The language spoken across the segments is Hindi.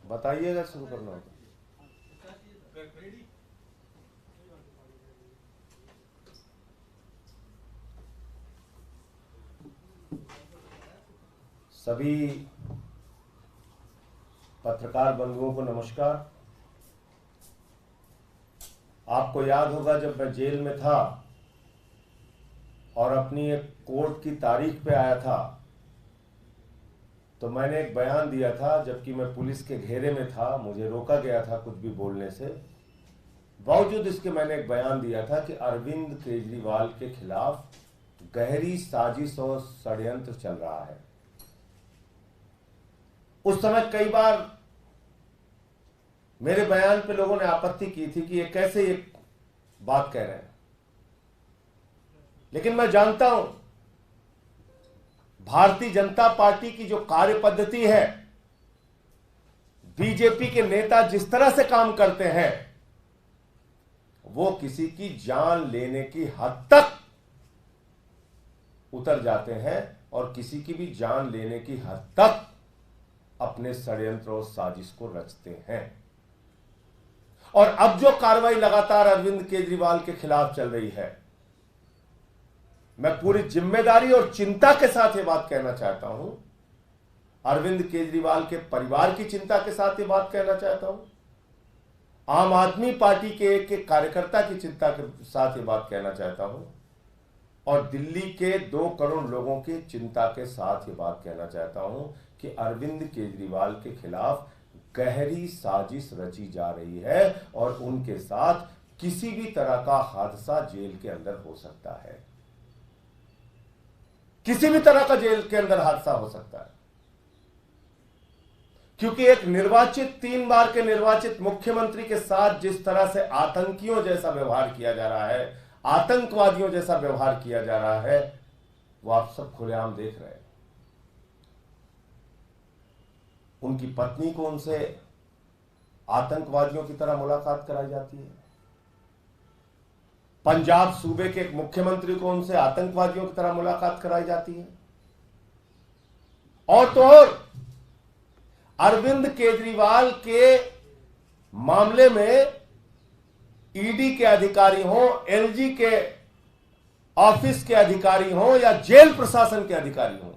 बताइएगा शुरू करना होगा। सभी पत्रकार बंधुओं को नमस्कार। आपको याद होगा जब मैं जेल में था और अपनी एक कोर्ट की तारीख पे आया था तो मैंने एक बयान दिया था, जबकि मैं पुलिस के घेरे में था, मुझे रोका गया था कुछ भी बोलने से। बावजूद इसके मैंने एक बयान दिया था कि अरविंद केजरीवाल के खिलाफ गहरी साजिश और षड्यंत्र चल रहा है। उस समय कई बार मेरे बयान पे लोगों ने आपत्ति की थी कि ये कैसे ये बात कह रहे हैं, लेकिन मैं जानता हूं भारतीय जनता पार्टी की जो कार्य पद्धति है, बीजेपी के नेता जिस तरह से काम करते हैं, वो किसी की जान लेने की हद तक उतर जाते हैं और किसी की भी जान लेने की हद तक अपने षड्यंत्र और साजिश को रचते हैं। और अब जो कार्रवाई लगातार अरविंद केजरीवाल के खिलाफ चल रही है, मैं पूरी जिम्मेदारी और चिंता के साथ ये बात कहना चाहता हूं, अरविंद केजरीवाल के परिवार की चिंता के साथ ये बात कहना चाहता हूं, आम आदमी पार्टी के एक कार्यकर्ता की चिंता के साथ ये बात कहना चाहता हूं, और दिल्ली के 2 करोड़ लोगों की चिंता के साथ ये बात कहना चाहता हूं कि अरविंद केजरीवाल के खिलाफ गहरी साजिश रची जा रही है और उनके साथ किसी भी तरह का हादसा जेल के अंदर हो सकता है। किसी भी तरह का जेल के अंदर हादसा हो सकता है, क्योंकि एक निर्वाचित 3 बार के निर्वाचित मुख्यमंत्री के साथ जिस तरह से आतंकियों जैसा व्यवहार किया जा रहा है, आतंकवादियों जैसा व्यवहार किया जा रहा है, वो आप सब खुलेआम देख रहे हैं। उनकी पत्नी को उनसे आतंकवादियों की तरह मुलाकात कराई जाती है। पंजाब सूबे के एक मुख्यमंत्री को उनसे आतंकवादियों की तरह मुलाकात कराई जाती है। और तो और अरविंद केजरीवाल के मामले में ईडी के अधिकारी हों, एलजी के ऑफिस के अधिकारी हों या जेल प्रशासन के अधिकारी हों,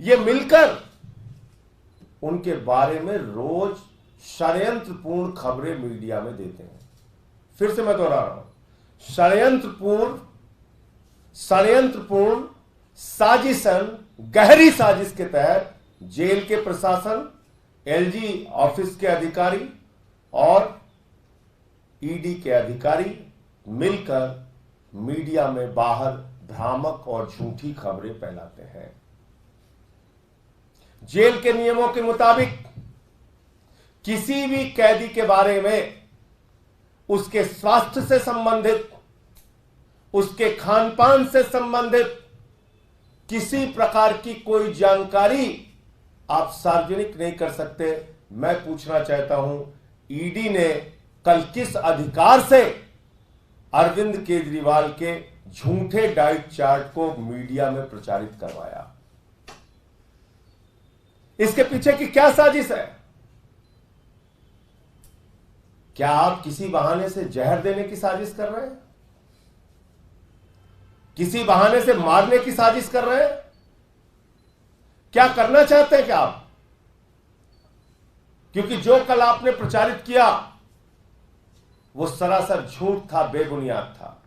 ये मिलकर उनके बारे में रोज षड्यंत्रपूर्ण खबरें मीडिया में देते हैं। फिर से मैं दोहरा रहा हूं, षड्यंत्रपूर्ण साजिशन, गहरी साजिश के तहत जेल के प्रशासन, एलजी ऑफिस के अधिकारी और ईडी के अधिकारी मिलकर मीडिया में बाहर भ्रामक और झूठी खबरें फैलाते हैं। जेल के नियमों के मुताबिक किसी भी कैदी के बारे में उसके स्वास्थ्य से संबंधित, उसके खान पान से संबंधित किसी प्रकार की कोई जानकारी आप सार्वजनिक नहीं कर सकते। मैं पूछना चाहता हूं, ईडी ने कल किस अधिकार से अरविंद केजरीवाल के झूठे डाइट चार्ट को मीडिया में प्रचारित करवाया? इसके पीछे की क्या साजिश है? क्या आप किसी बहाने से जहर देने की साजिश कर रहे हैं? किसी बहाने से मारने की साजिश कर रहे हैं? क्या करना चाहते हैं क्या आप? क्योंकि जो कल आपने प्रचारित किया वो सरासर झूठ था, बेबुनियाद था।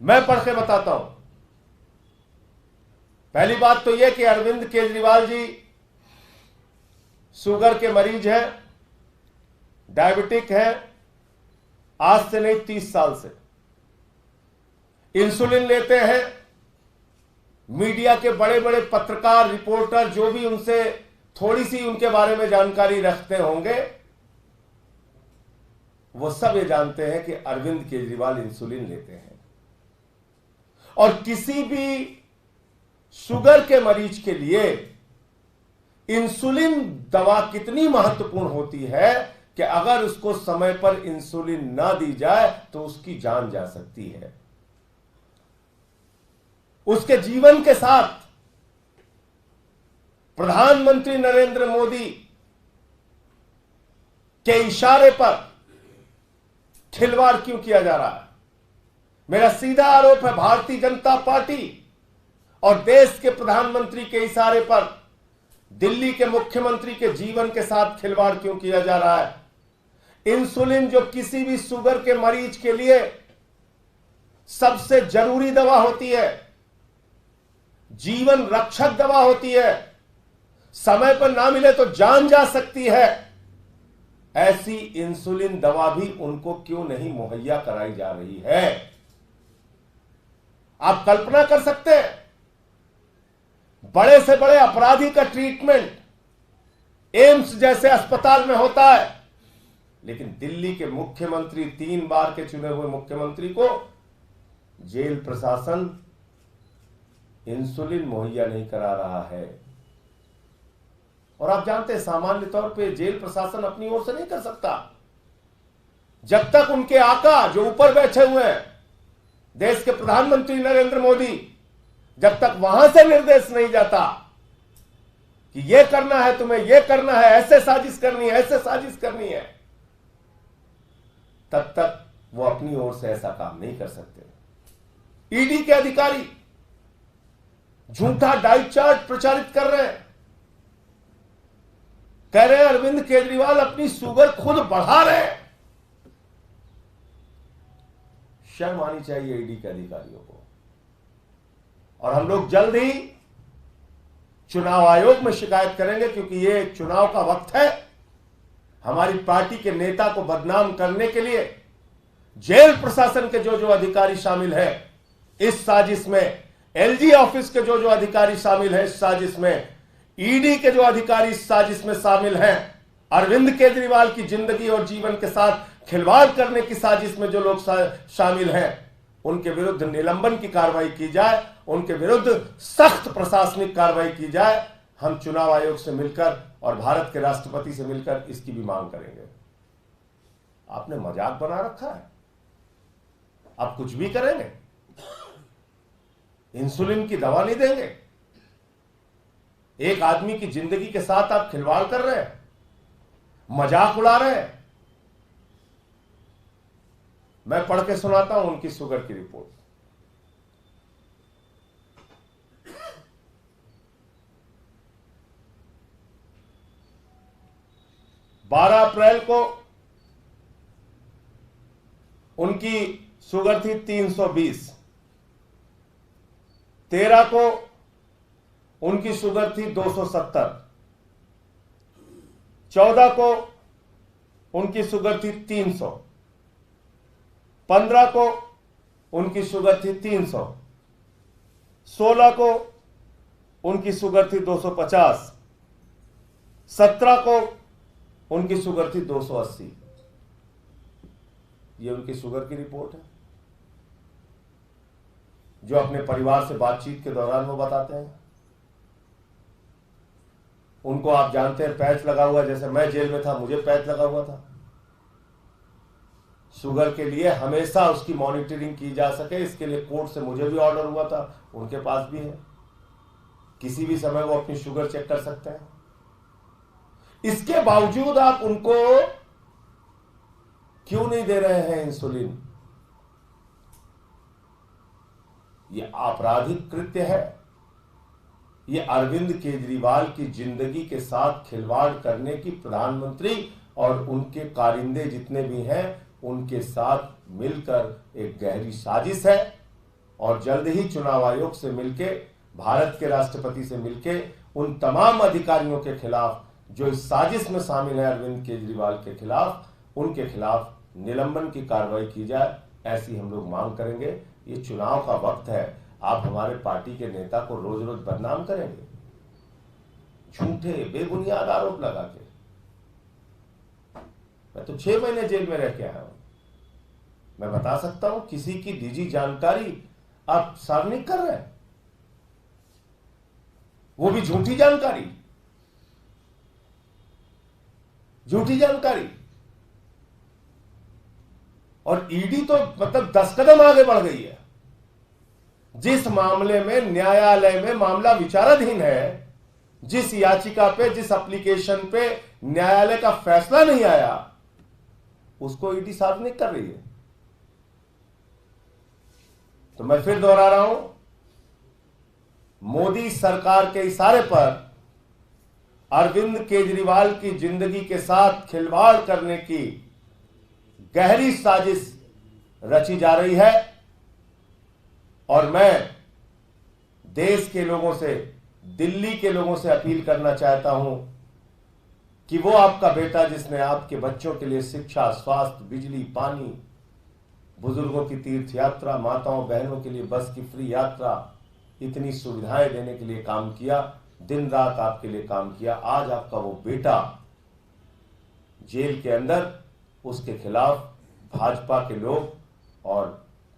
मैं पढ़ के बताता हूं। पहली बात तो यह कि अरविंद केजरीवाल जी शुगर के मरीज हैं, डायबिटिक हैं, आज से नहीं 30 साल से इंसुलिन लेते हैं। मीडिया के बड़े बड़े पत्रकार, रिपोर्टर जो भी उनसे थोड़ी सी उनके बारे में जानकारी रखते होंगे, वो सब ये जानते हैं कि अरविंद केजरीवाल इंसुलिन लेते हैं। और किसी भी शुगर के मरीज के लिए इंसुलिन दवा कितनी महत्वपूर्ण होती है कि अगर उसको समय पर इंसुलिन ना दी जाए तो उसकी जान जा सकती है। उसके जीवन के साथ प्रधानमंत्री नरेंद्र मोदी के इशारे पर खिलवाड़ क्यों किया जा रहा है? मेरा सीधा आरोप है, भारतीय जनता पार्टी और देश के प्रधानमंत्री के इशारे पर दिल्ली के मुख्यमंत्री के जीवन के साथ खिलवाड़ क्यों किया जा रहा है? इंसुलिन जो किसी भी शुगर के मरीज के लिए सबसे जरूरी दवा होती है, जीवन रक्षक दवा होती है, समय पर ना मिले तो जान जा सकती है, ऐसी इंसुलिन दवा भी उनको क्यों नहीं मुहैया कराई जा रही है? आप कल्पना कर सकते हैं, बड़े से बड़े अपराधी का ट्रीटमेंट एम्स जैसे अस्पताल में होता है, लेकिन दिल्ली के मुख्यमंत्री, 3 बार के चुने हुए मुख्यमंत्री को जेल प्रशासन इंसुलिन मुहैया नहीं करा रहा है। और आप जानते हैं, सामान्य तौर पे जेल प्रशासन अपनी ओर से नहीं कर सकता जब तक उनके आका जो ऊपर बैठे हुए हैं, देश के प्रधानमंत्री नरेंद्र मोदी, जब तक वहां से निर्देश नहीं जाता कि यह करना है, तुम्हें यह करना है, ऐसे साजिश करनी है, ऐसे साजिश करनी है, तब तक वो अपनी ओर से ऐसा काम नहीं कर सकते। ईडी के अधिकारी झूठा डाइट चार्ट प्रचारित कर रहे हैं, कह रहे हैं अरविंद केजरीवाल अपनी शुगर खुद बढ़ा रहे हैं। शर्म आनी चाहिए ईडी के अधिकारियों को। और हम लोग जल्द ही चुनाव आयोग में शिकायत करेंगे, क्योंकि ये चुनाव का वक्त है। हमारी पार्टी के नेता को बदनाम करने के लिए जेल प्रशासन के जो जो अधिकारी शामिल हैं इस साजिश में, एलजी ऑफिस के जो जो अधिकारी शामिल हैं इस साजिश में, ईडी के जो अधिकारी इस साजिश में शामिल हैं, अरविंद केजरीवाल की जिंदगी और जीवन के साथ खिलवाड़ करने की साजिश में जो लोग शामिल हैं, उनके विरुद्ध निलंबन की कार्रवाई की जाए, उनके विरुद्ध सख्त प्रशासनिक कार्रवाई की जाए। हम चुनाव आयोग से मिलकर और भारत के राष्ट्रपति से मिलकर इसकी भी मांग करेंगे। आपने मजाक बना रखा है, आप कुछ भी करेंगे, इंसुलिन की दवा नहीं देंगे। एक आदमी की जिंदगी के साथ आप खिलवाड़ कर रहे हैं, मजाक उड़ा रहे हैं। मैं पढ़ के सुनाता हूं उनकी शुगर की रिपोर्ट। बारह अप्रैल को उनकी शुगर थी 320, 13 को उनकी शुगर थी 270, 14 को उनकी शुगर थी 300, 15 को उनकी शुगर थी 300, 16 को उनकी शुगर थी 250, 17 को उनकी शुगर थी 280। ये उनकी शुगर की रिपोर्ट है, जो अपने परिवार से बातचीत के दौरान वो बताते हैं। उनको आप जानते हैं, पैच लगा हुआ, जैसे मैं जेल में था मुझे पैच लगा हुआ था। शुगर के लिए हमेशा उसकी मॉनिटरिंग की जा सके, इसके लिए कोर्ट से मुझे भी ऑर्डर हुआ था, उनके पास भी है। किसी भी समय वो अपनी शुगर चेक कर सकते हैं। इसके बावजूद आप उनको क्यों नहीं दे रहे हैं इंसुलिन? यह आपराधिक कृत्य है। यह अरविंद केजरीवाल की जिंदगी के साथ खिलवाड़ करने की प्रधानमंत्री और उनके कारिंदे जितने भी हैं उनके साथ मिलकर एक गहरी साजिश है। और जल्द ही चुनाव आयोग से मिलके, भारत के राष्ट्रपति से मिलके, उन तमाम अधिकारियों के खिलाफ जो इस साजिश में शामिल है अरविंद केजरीवाल के खिलाफ, उनके खिलाफ निलंबन की कार्रवाई की जाए, ऐसी हम लोग मांग करेंगे। ये चुनाव का वक्त है, आप हमारे पार्टी के नेता को रोज रोज बदनाम करेंगे झूठे बेबुनियाद आरोप लगा के। मैं तो 6 महीने जेल में रह के आया हूं। मैं बता सकता हूं, किसी की निजी जानकारी आप सार्वजनिक कर रहे हैं, वो भी झूठी जानकारी, झूठी जानकारी। और ईडी तो मतलब 10 कदम आगे बढ़ गई है। जिस मामले में न्यायालय में मामला विचाराधीन है, जिस याचिका पे, जिस एप्लीकेशन पे न्यायालय का फैसला नहीं आया, उसको ईडी सार्वजनिक कर रही है। तो मैं फिर दोहरा रहा हूं, मोदी सरकार के इशारे पर अरविंद केजरीवाल की जिंदगी के साथ खिलवाड़ करने की गहरी साजिश रची जा रही है। और मैं देश के लोगों से, दिल्ली के लोगों से अपील करना चाहता हूं कि वो आपका बेटा, जिसने आपके बच्चों के लिए शिक्षा, स्वास्थ्य, बिजली, पानी, बुजुर्गों की तीर्थ यात्रा, माताओं बहनों के लिए बस की फ्री यात्रा, इतनी सुविधाएं देने के लिए काम किया, दिन रात आपके लिए काम किया, आज आपका वो बेटा जेल के अंदर, उसके खिलाफ भाजपा के लोग और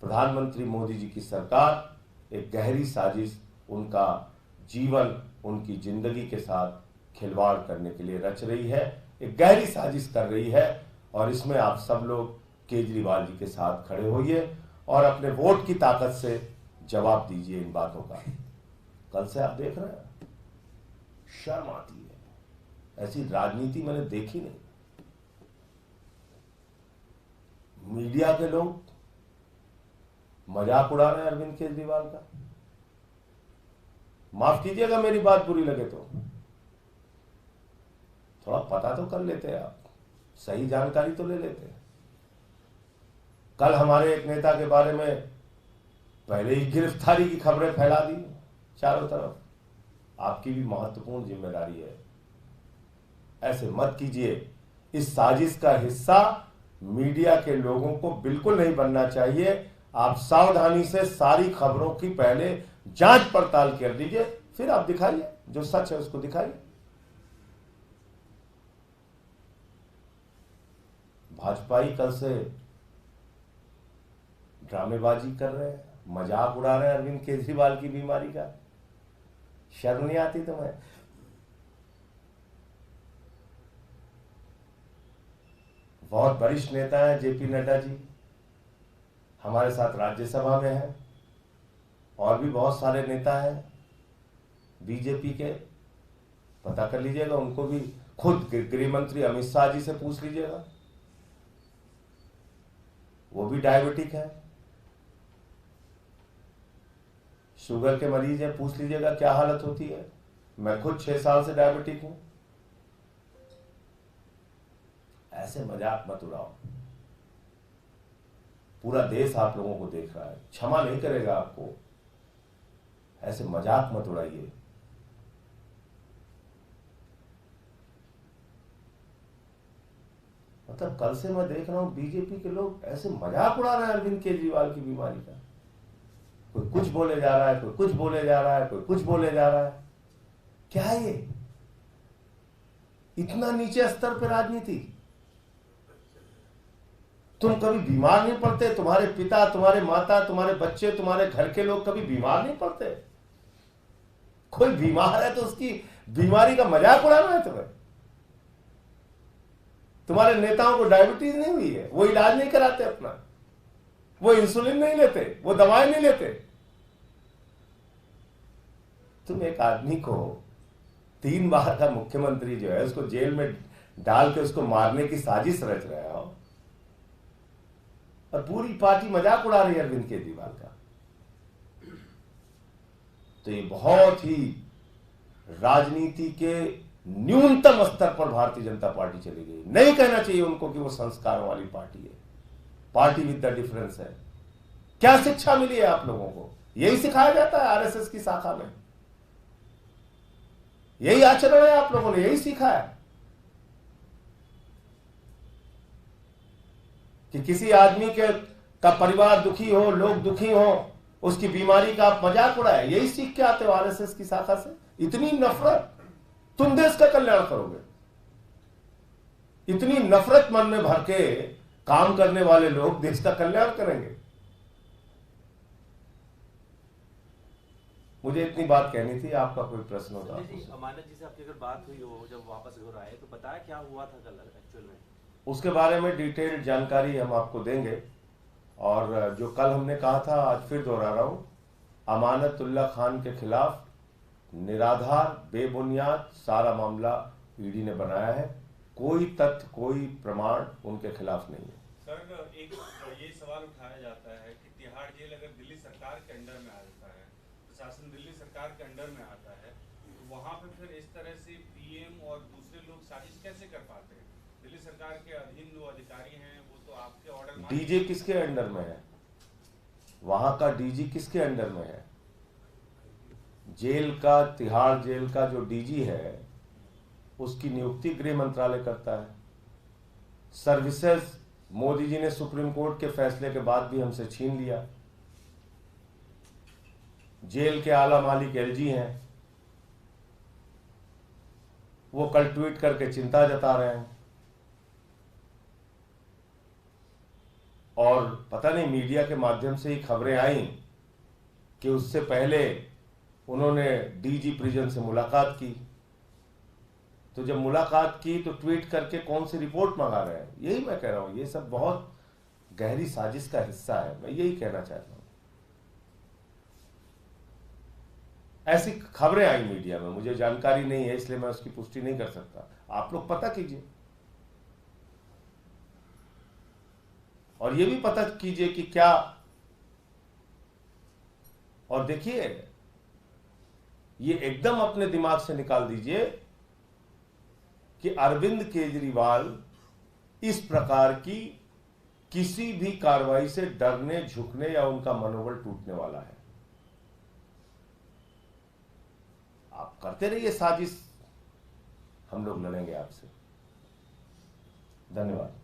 प्रधानमंत्री मोदी जी की सरकार एक गहरी साजिश, उनका जीवन, उनकी जिंदगी के साथ खिलवाड़ करने के लिए रच रही है, एक गहरी साजिश कर रही है। और इसमें आप सब लोग केजरीवाल जी के साथ खड़े होइए और अपने वोट की ताकत से जवाब दीजिए इन बातों का। कल से आप देख रहे हैं, शर्म आती है, ऐसी राजनीति मैंने देखी नहीं। मीडिया के लोग मजाक उड़ा रहे हैं अरविंद केजरीवाल का। माफ कीजिएगा मेरी बात बुरी लगे तो, थोड़ा पता तो कर लेते आप, सही जानकारी तो ले लेते। कल हमारे एक नेता के बारे में पहले ही गिरफ्तारी की खबरें फैला दी चारों तरफ। आपकी भी महत्वपूर्ण जिम्मेदारी है, ऐसे मत कीजिए। इस साजिश का हिस्सा मीडिया के लोगों को बिल्कुल नहीं बनना चाहिए। आप सावधानी से सारी खबरों की पहले जांच पड़ताल कर लीजिए, फिर आप दिखाइए, जो सच है उसको दिखाइए। भाजपाई कल से ड्रामेबाजी कर रहे हैं, मजाक उड़ा रहे हैं अरविंद केजरीवाल की बीमारी का। शर्म नहीं आती तुम्हें? बहुत वरिष्ठ नेता हैं जेपी नड्डा जी, हमारे साथ राज्यसभा में हैं, और भी बहुत सारे नेता हैं बीजेपी के, पता कर लीजिएगा। उनको भी खुद गृह मंत्री अमित शाह जी से पूछ लीजिएगा, वो भी डायबिटिक है, शुगर के मरीज है, पूछ लीजिएगा क्या हालत होती है। मैं खुद 6 साल से डायबिटिक हूं। ऐसे मजाक मत उड़ाओ, पूरा देश आप लोगों को देख रहा है, क्षमा नहीं करेगा आपको। ऐसे मजाक मत उड़ाइए। मतलब कल से मैं देख रहा हूं बीजेपी के लोग ऐसे मजाक उड़ा रहे हैं अरविंद केजरीवाल की बीमारी का। कोई कुछ बोले जा रहा है, कोई कुछ बोले जा रहा है, कोई कुछ बोले जा रहा है। क्या है ये? इतना नीचे स्तर पर राजनीति। तुम कभी बीमार नहीं पड़ते? तुम्हारे पिता, तुम्हारे माता, तुम्हारे बच्चे, तुम्हारे घर के लोग कभी बीमार नहीं पड़ते? कोई बीमार है तो उसकी बीमारी का मजाक उड़ाना है तुम्हें? तुम्हारे नेताओं को डायबिटीज नहीं हुई है, वो इलाज नहीं कराते अपना, वो इंसुलिन नहीं लेते, वो दवाएं नहीं लेते। तुम एक आदमी को 3 बार का मुख्यमंत्री जो है उसको जेल में डाल के उसको मारने की साजिश रच रहे हो, और पूरी पार्टी मजाक उड़ा रही है अरविंद केजरीवाल का। तो ये बहुत ही राजनीति के न्यूनतम स्तर पर भारतीय जनता पार्टी चली गई। नहीं कहना चाहिए उनको कि वो संस्कारों वाली पार्टी है, पार्टी विद द डिफरेंस है। क्या शिक्षा मिली है आप लोगों को? यही सिखाया जाता है आरएसएस की शाखा में, यही आचरण है, आप लोगों ने यही सीखा है कि किसी आदमी का परिवार दुखी हो, लोग दुखी हो, उसकी बीमारी का आप मजाक उड़ाए। यही सीख के आते हो आरएसएस की शाखा से। इतनी नफरत, तुम देश का कल्याण करोगे? इतनी नफरत मन में भर के काम करने वाले लोग देश का कल्याण करेंगे? मुझे इतनी बात कहनी थी। आपका कोई प्रश्न होता? अमानत जी से आपकी अगर बात हुई हो जब वापस घर आए तो बताया क्या हुआ था कल एक्चुअल में? उसके बारे में डिटेल्ड जानकारी हम आपको देंगे। और जो कल हमने कहा था, आज फिर दोहरा रहा हूं, अमानतुल्लाह खान के खिलाफ निराधार, बेबुनियाद सारा मामला ईडी ने बनाया है। कोई तथ्य, कोई प्रमाण उनके खिलाफ नहीं है। सर, एक ये सवाल उठाया जाता है कि तिहाड़ जेल अगर दिल्ली सरकार के अंडर में आ जाता है, प्रशासन दिल्ली सरकार के अंडर में आता है, तो वहाँ पे फिर इस तरह से पीएम और दूसरे लोग साजिश कैसे कर पाते हैं? दिल्ली सरकार के अधीन जो अधिकारी हैं वो तो आपके ऑर्डर। डीजे किसके अंडर में है? वहां का डीजी किसके अंडर में है? जेल का, तिहाड़ जेल का जो डीजी है उसकी नियुक्ति गृह मंत्रालय करता है। सर्विसेज मोदी जी ने सुप्रीम कोर्ट के फैसले के बाद भी हमसे छीन लिया। जेल के आला मालिक एलजी हैं, वो कल ट्वीट करके चिंता जता रहे हैं। और पता नहीं मीडिया के माध्यम से ही खबरें आई कि उससे पहले उन्होंने डीजी प्रिजन से मुलाकात की। तो जब मुलाकात की तो ट्वीट करके कौन सी रिपोर्ट मंगा रहे हैं? यही मैं कह रहा हूं, ये सब बहुत गहरी साजिश का हिस्सा है। मैं यही कहना चाहता हूं। ऐसी खबरें आई मीडिया में, मुझे जानकारी नहीं है इसलिए मैं उसकी पुष्टि नहीं कर सकता। आप लोग पता कीजिए और ये भी पता कीजिए कि क्या, और देखिए ये एकदम अपने दिमाग से निकाल दीजिए कि अरविंद केजरीवाल इस प्रकार की किसी भी कार्रवाई से डरने, झुकने या उनका मनोबल टूटने वाला है। आप करते रहिए साजिश, हम लोग लड़ेंगे आपसे। धन्यवाद।